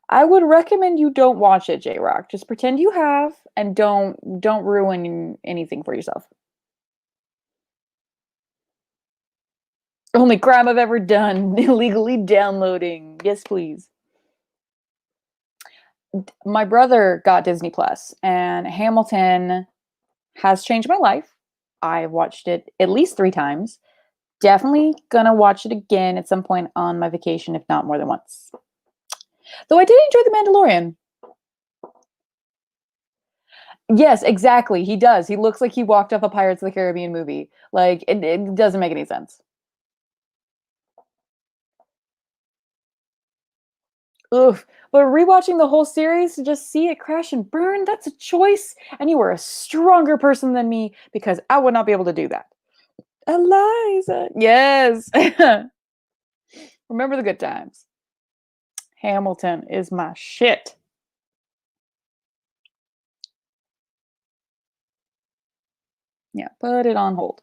I would recommend you don't watch it, J-Rock. Just pretend you have and don't ruin anything for yourself. Only crime I've ever done, illegally downloading. Yes, please. My brother got Disney Plus, and Hamilton has changed my life. I've watched it at least 3 times. Definitely gonna watch it again at some point on my vacation, if not more than once. Though I did enjoy The Mandalorian. Yes, exactly. He does. He looks like he walked off a Pirates of the Caribbean movie. Like it doesn't make any sense. Oof. But rewatching the whole series to just see it crash and burn, that's a choice. And you were a stronger person than me because I would not be able to do that. Eliza. Yes. Remember the good times. Hamilton is my shit. Yeah, put it on hold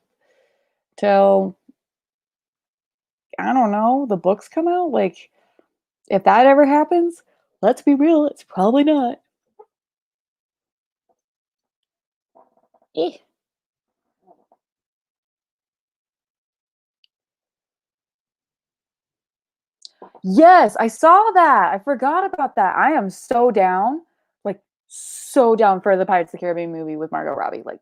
till I don't know, the books come out. Like if that ever happens, let's be real, it's probably not. Eh. Yes, I saw that. I forgot about that. I am so down, like so down for the Pirates of the Caribbean movie with Margot Robbie. Like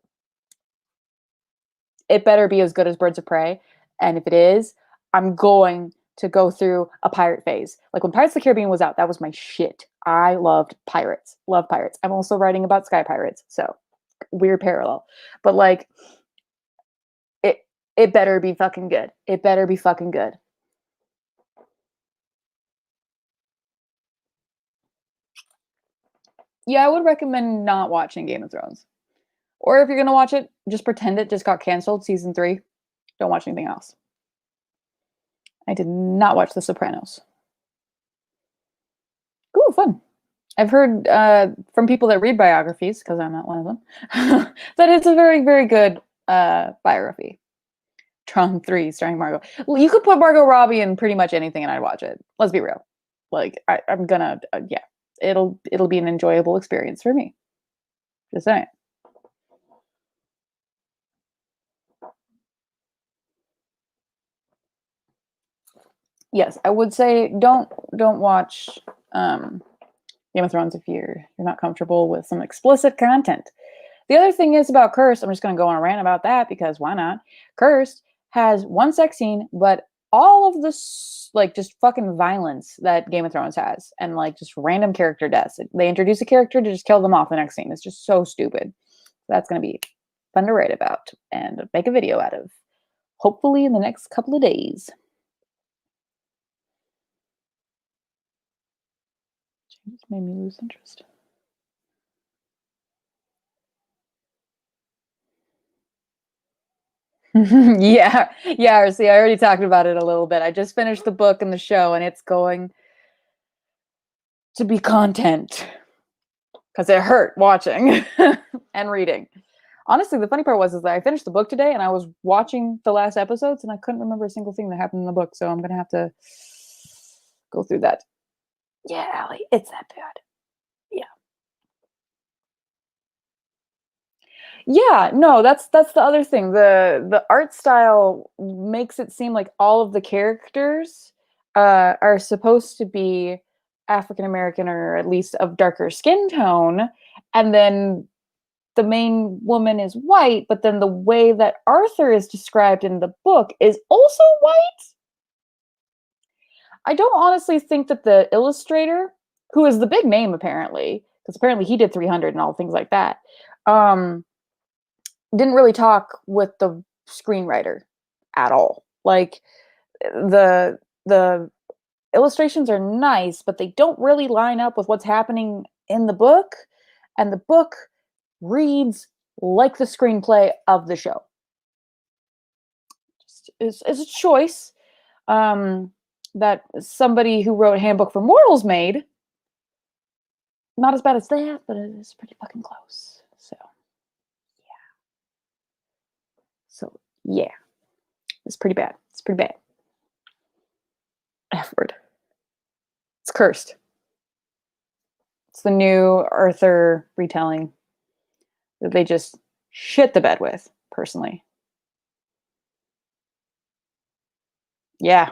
it better be as good as Birds of Prey. And if it is, I'm going to go through a pirate phase. Like when Pirates of the Caribbean was out, that was my shit. I loved pirates. Love pirates. I'm also writing about sky pirates. So weird parallel. But like it it better be fucking good. It better be fucking good. Yeah, I would recommend not watching Game of Thrones. Or if you're gonna watch it, just pretend it just got canceled, season 3. Don't watch anything else. I did not watch The Sopranos. Ooh, fun. I've heard from people that read biographies, because I'm not one of them, that it's a very, very good biography. Tron 3 starring Margot. Well, you could put Margot Robbie in pretty much anything and I'd watch it. Let's be real. Like I'm gonna, yeah, it'll be an enjoyable experience for me. Just saying. Yes, I would say don't watch um, Game of Thrones if you're not comfortable with some explicit content. The other thing is about Cursed. I'm just going to go on a rant about that because why not? Cursed has one sex scene, but all of this like just fucking violence that Game of Thrones has, and like just random character deaths. They introduce a character to just kill them off the next scene. It's just so stupid. That's going to be fun to write about and make a video out of. Hopefully in the next couple of days. Just made me lose interest. Yeah, yeah. See, I already talked about it a little bit. I just finished the book and the show, and it's going to be content because it hurt watching and reading. Honestly, the funny part was is that I finished the book today, and I was watching the last episodes, and I couldn't remember a single thing that happened in the book. So I'm gonna have to go through that. Yeah, Allie, it's that bad. Yeah. Yeah, no, that's the other thing. The art style makes it seem like all of the characters are supposed to be African American or at least of darker skin tone, and then the main woman is white, but then the way that Arthur is described in the book is also white. I don't honestly think that the illustrator, who is the big name apparently, because apparently he did 300 and all things like that, um, didn't really talk with the screenwriter at all. Like the illustrations are nice, but they don't really line up with what's happening in the book, and the book reads like the screenplay of the show. It's a choice that somebody who wrote Handbook for Mortals made. Not as bad as that, but it is pretty fucking close. So yeah, it's pretty bad. It's pretty bad. F word. It's cursed. It's the new Arthur retelling that they just shit the bed with, personally. Yeah.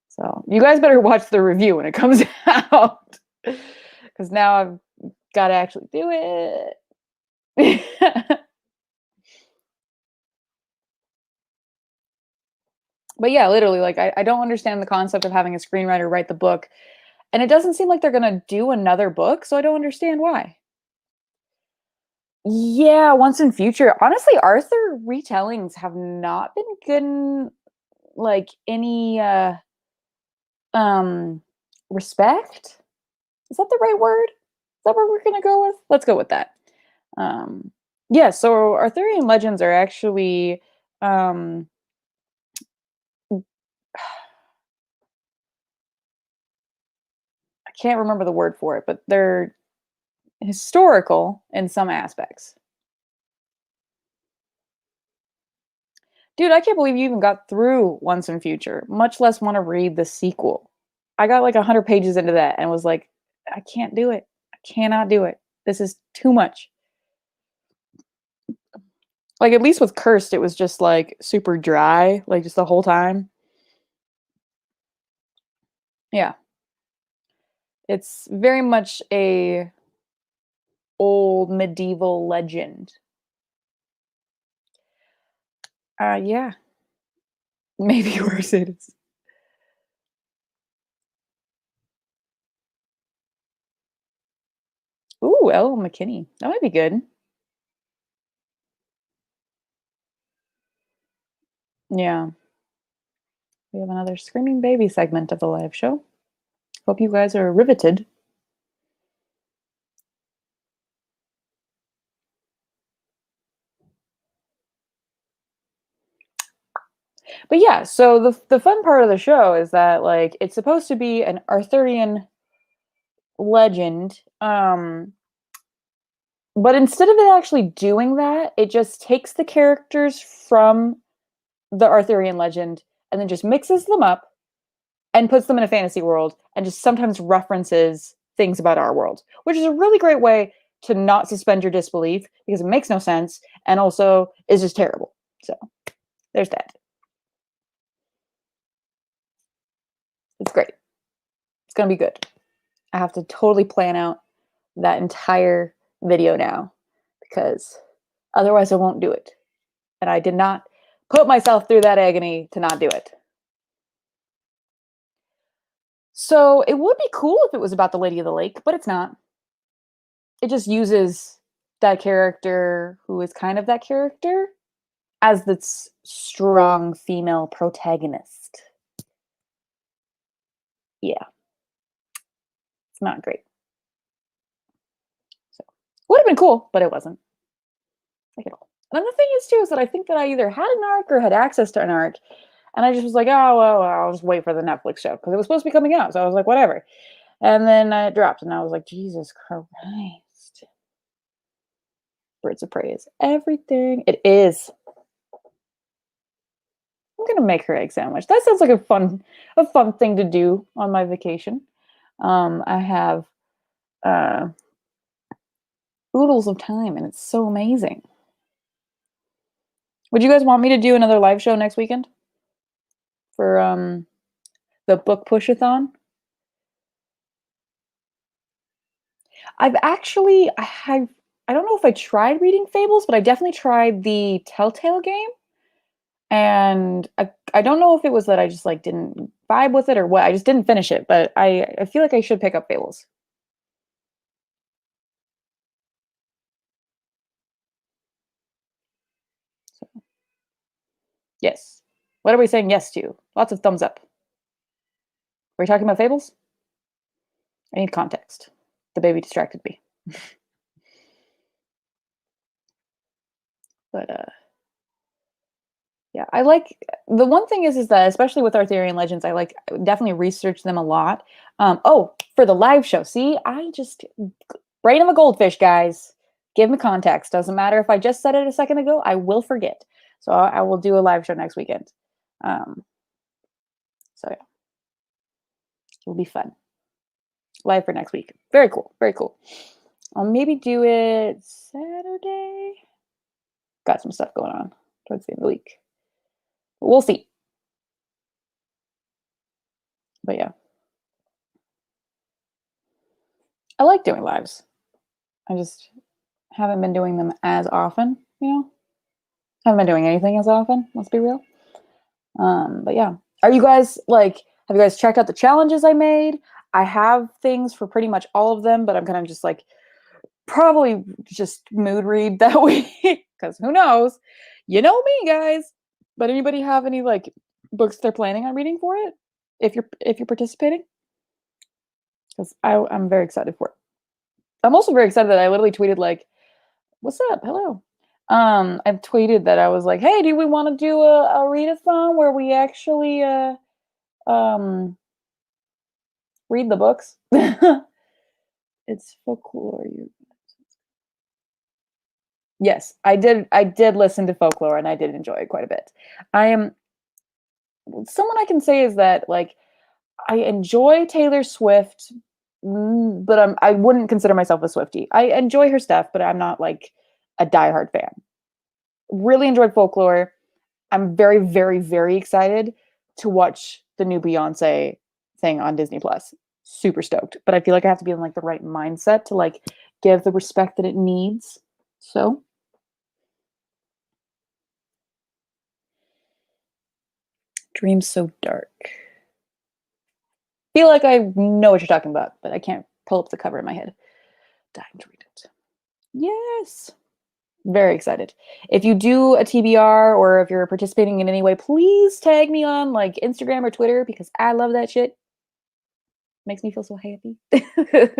So you guys better watch the review when it comes out. Because now I've got to actually do it. But yeah, literally, like, I don't understand the concept of having a screenwriter write the book. And it doesn't seem like they're going to do another book, so I don't understand why. Yeah, once in future. Honestly, Arthur retellings have not been good in, like, any um respect. Is that the right word? Is that what we're gonna go with? Let's go with that. Um yeah, so Arthurian legends are actually um I can't remember the word for it, but they're historical in some aspects. Dude, I can't believe you even got through Once in Future, much less want to read the sequel. I got like 100 pages into that and was like, I can't do it. I cannot do it. This is too much. Like, at least with Cursed, it was just like super dry, like just the whole time. Yeah. It's very much a old medieval legend. Yeah. Maybe worse it is. Ooh, Elle McKinney. That might be good. Yeah. We have another screaming baby segment of the live show. Hope you guys are riveted. But yeah, so the fun part of the show is that, like, it's supposed to be an Arthurian legend, but instead of it actually doing that, it just takes the characters from the Arthurian legend and then just mixes them up and puts them in a fantasy world and just sometimes references things about our world, which is a really great way to not suspend your disbelief because it makes no sense and also is just terrible. So there's that. It's great. It's gonna be good. I have to totally plan out that entire video now because otherwise I won't do it. And I did not put myself through that agony to not do it. So it would be cool if it was about the Lady of the Lake, but it's not. It just uses that character who is kind of that character as this strong female protagonist. Yeah, it's not great. So would have been cool, but it wasn't. Like at all. And the thing is too is that I think that I either had an arc or had access to an arc, and I just was like, oh well, I'll just wait for the Netflix show because it was supposed to be coming out. So I was like, whatever. And then it dropped, and I was like, Jesus Christ. Birds of Prey is everything. It is. I'm gonna make her egg sandwich. That sounds like a fun thing to do on my vacation. I have uh, oodles of time, and it's so amazing. Would you guys want me to do another live show next weekend for the book pushathon? I don't know if I tried reading Fables, but I definitely tried the Telltale game. And I don't know if it was that I just like didn't vibe with it or what. I just didn't finish it, but I feel like I should pick up Fables. So, yes. What are we saying yes to? Lots of thumbs up. Are we talking about Fables? I need context. The baby distracted me. But yeah, I like the one thing is that especially with Arthurian legends, I like definitely research them a lot. Oh, for the live show. See, I just brain of a goldfish, guys. Give me context. Doesn't matter if I just said it a second ago. I will forget. So I will do a live show next weekend. Um, so yeah, it'll be fun. Live for next week. Very cool. Very cool. I'll maybe do it Saturday. Got some stuff going on towards the end of the week. But we'll see. But yeah, I like doing lives. I just haven't been doing them as often, you know? Haven't been doing anything as often, let's be real. But yeah. Are you guys like, have you guys checked out the challenges I made? I have things for pretty much all of them, but I'm kind of just like, probably just mood read that week because who knows? You know me, guys. But anybody have any like books they're planning on reading for it? If you're participating? Because I'm very excited for it. I'm also very excited that I literally tweeted like, "What's up? Hello." I've tweeted that I was like, "Hey, do we want to do a readathon where we actually um read the books?" It's folklore. Yes, I did. I did listen to folklore, and I did enjoy it quite a bit. I am someone I can say is that like I enjoy Taylor Swift, but I wouldn't consider myself a Swiftie. I enjoy her stuff, but I'm not like a diehard fan. Really enjoyed folklore. I'm very, very, very excited to watch the new Beyonce thing on Disney Plus. Super stoked. But I feel like I have to be in like the right mindset to like give the respect that it needs. So Dreams So Dark. Feel like I know what you're talking about, but I can't pull up the cover in my head. Dying to read it. Yes. Very excited. If you do a TBR or if you're participating in any way, please tag me on like Instagram or Twitter because I love that shit. Makes me feel so happy. And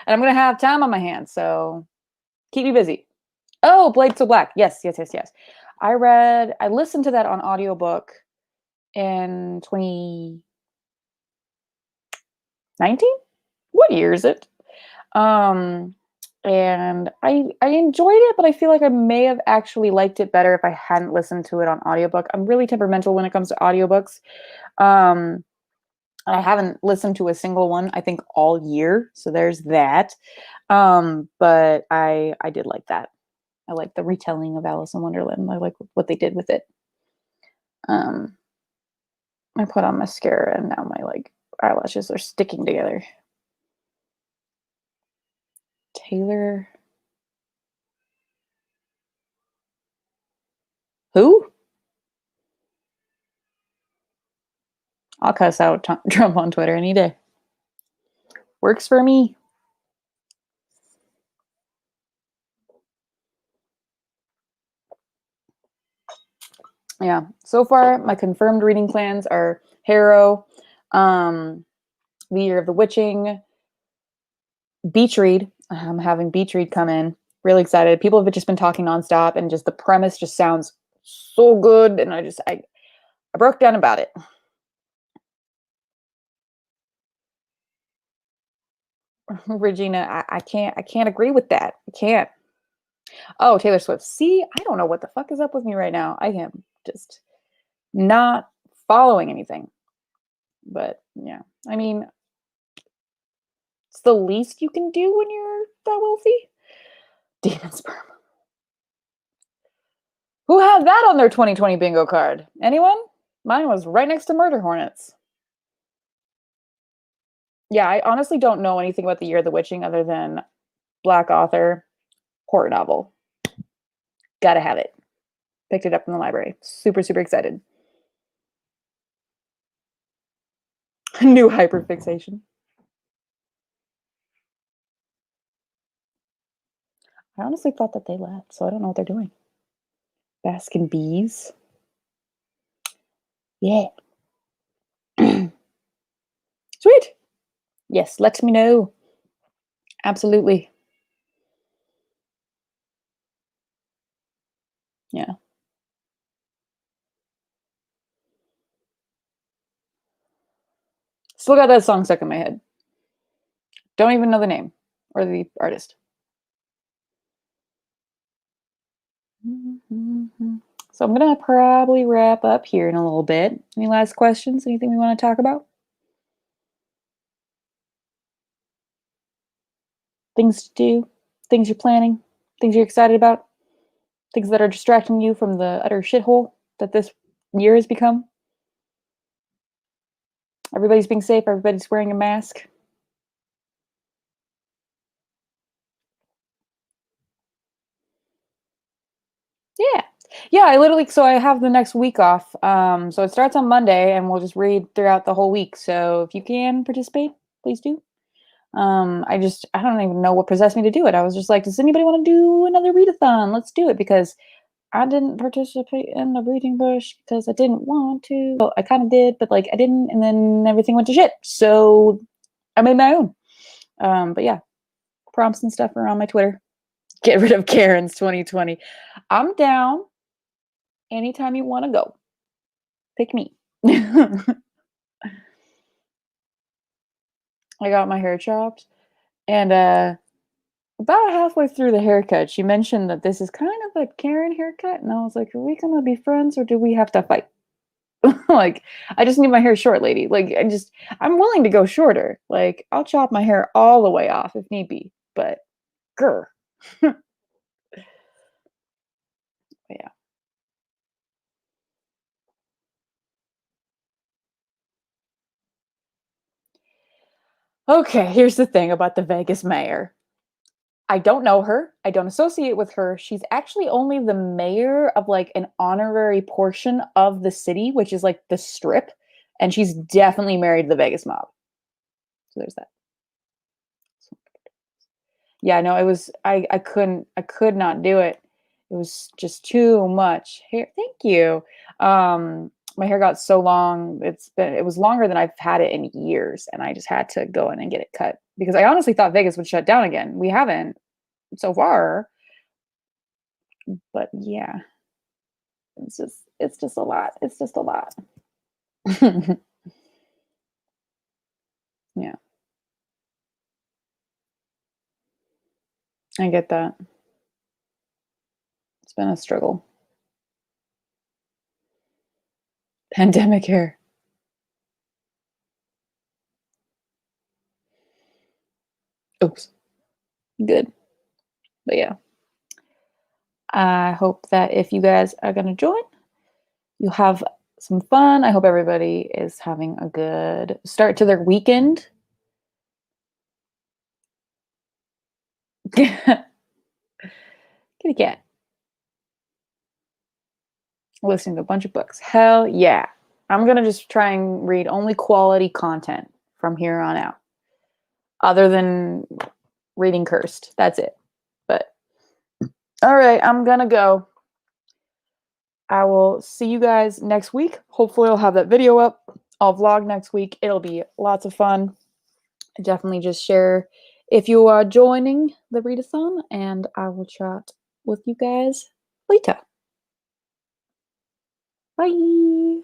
I'm gonna have time on my hands, so keep me busy. Oh, Blade So Black. Yes, yes, yes, yes. I listened to that on audiobook in 2019. What year is it? Um, and I enjoyed it, but I feel like I may have actually liked it better if I hadn't listened to it on audiobook. I'm really temperamental when it comes to audiobooks. Um, I haven't listened to a single one, I think, all year. So there's that. But I did like that. I like the retelling of Alice in Wonderland. I like what they did with it. Um, I put on mascara and now my like eyelashes are sticking together. Taylor, who? I'll cuss out Trump on Twitter any day. Works for me. Yeah. So far, my confirmed reading plans are Harrow, um, The Year of the Witching, Beach Read. I'm having Beach Read come in. Really excited. People have just been talking nonstop, and just the premise just sounds so good. And I broke down about it. Regina, I can't agree with that. I can't. Oh, Taylor Swift. See, I don't know what the fuck is up with me right now. I am just not following anything. But yeah, I mean, it's the least you can do when you're that wealthy. Demon sperm. Who had that on their 2020 bingo card? Anyone? Mine was right next to murder hornets. Yeah, I honestly don't know anything about the Year of the Witching other than Black author, horror novel. Gotta have it. Picked it up in the library. Super, super excited. New hyperfixation. I honestly thought that they left, so I don't know what they're doing. Baskin bees. Yeah. Sweet. Yes, let me know. Absolutely. Yeah. Still got that song stuck in my head. Don't even know the name or the artist. So I'm gonna probably wrap up here in a little bit. Any last questions? Anything we want to talk about? Things to do, things you're planning, things you're excited about, things that are distracting you from the utter shithole that this year has become. Everybody's being safe, everybody's wearing a mask. Yeah. Yeah, I literally so I have the next week off. So it starts on Monday and we'll just read throughout the whole week. So if you can participate, please do. I don't even know what possessed me to do it. I was just like, does anybody want to do another readathon? Let's do it because I didn't participate in the reading bush because I didn't want to. Well, I kind of did, but like I didn't, and then everything went to shit. So I made my own. But yeah, prompts and stuff are on my Twitter. Get rid of Karen's 2020. I'm down anytime you want to go. Pick me. I got my hair chopped, and about halfway through the haircut, she mentioned that this is kind of a Karen haircut, and I was like, "Are we gonna be friends, or do we have to fight?" Like, I just need my hair short, lady. Like, I'm willing to go shorter. Like, I'll chop my hair all the way off if need be, but grr. Yeah. Okay, here's the thing about the Vegas mayor. I don't know her. I don't associate with her. She's actually only the mayor of like an honorary portion of the city, which is like the strip. And she's definitely married to the Vegas mob. So there's that. Yeah, no, it was I could not do it. It was just too much hair. Thank you. My hair got so long. It was longer than I've had it in years, and I just had to go in and get it cut because I honestly thought Vegas would shut down again. We haven't so far, but yeah, it's just a lot. It's just a lot. Yeah, I get that. It's been a struggle. Pandemic hair. Oops. Good. But yeah. I hope that if you guys are going to join, you'll have some fun. I hope everybody is having a good start to their weekend. Kitty cat. Listening to a bunch of books. Hell yeah. I'm going to just try and read only quality content from here on out, other than reading Cursed. That's it. But all right, I'm going to go. I will see you guys next week. Hopefully, I'll have that video up. I'll vlog next week. It'll be lots of fun. Definitely just share if you are joining the readathon, and I will chat with you guys later. Bye.